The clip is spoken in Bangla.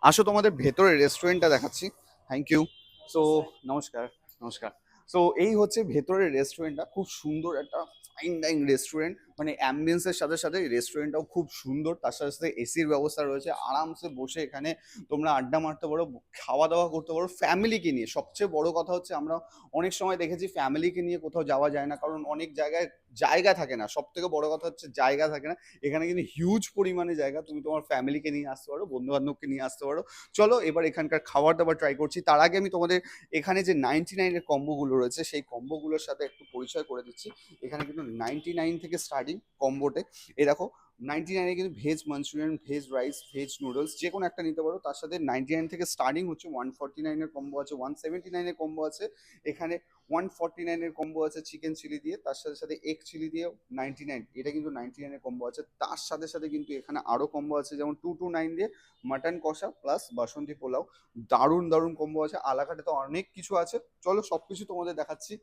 আসো তোমাদের ভেতরে রেস্টুরেন্টটা দেখাচ্ছি। Thank you. সো নমস্কার। নমস্কার। সো এই হচ্ছে ভেতরের রেস্টুরেন্টটা, খুব সুন্দর একটা ফাইন ডাইং রেস্টুরেন্ট। মানে অ্যাম্বিয়েন্সের সাথে সাথে রেস্টুরেন্টটাও খুব সুন্দর, তার সাথে সাথে এসির ব্যবস্থা রয়েছে। আরামসে বসে এখানে তোমরা আড্ডা মারতে পারো, খাওয়া দাওয়া করতে পারো ফ্যামিলিকে নিয়ে। সবচেয়ে বড় কথা হচ্ছে আমরা অনেক সময় দেখেছি ফ্যামিলিকে নিয়ে কোথাও যাওয়া যায় না, কারণ অনেক জায়গায় জায়গা থাকে না। সব থেকে বড় কথা হচ্ছে জায়গা থাকে না। এখানে কিন্তু হিউজ পরিমাণে জায়গা, তুমি তোমার ফ্যামিলিকে নিয়ে আসতে পারো, বন্ধু বান্ধবকে নিয়ে আসতে পারো। চলো এবার এখানকার খাবার দাবার ট্রাই করছি। তার আগে আমি তোমাদের এখানে যে 99-এর কম্বোগুলো রয়েছে সেই কম্বোগুলোর সাথে একটু পরিচয় করে দিচ্ছি। এখানে কিন্তু 99 থেকে স্টার্টিং কম্বোতে। এই দেখো, 99-এ কিন্তু veg Manchurian, veg rice, veg noodles যে কোনো একটা নিতে পারো। তার সাথে 99 থেকে স্টার্টিং হচ্ছে 149-এর কম্বো আছে, 179-এর কম্বো আছে। এখানে 149-এর কম্বো আছে চিকেন চিলি দিয়ে, তার সাথে সাথে এগ চিলি দিয়ে 99, এটা কিন্তু 99-এর কম্বো আছে। তার সাথে সাথে কিন্তু এখানে আরও কম্বো আছে, যেমন 229 দিয়ে মাটন কষা প্লাস বাসন্তী পোলাও। দারুণ দারুণ কম্বো আছে, আলাকাটে তো অনেক কিছু আছে। চলো সব কিছু তোমাদের দেখাচ্ছি।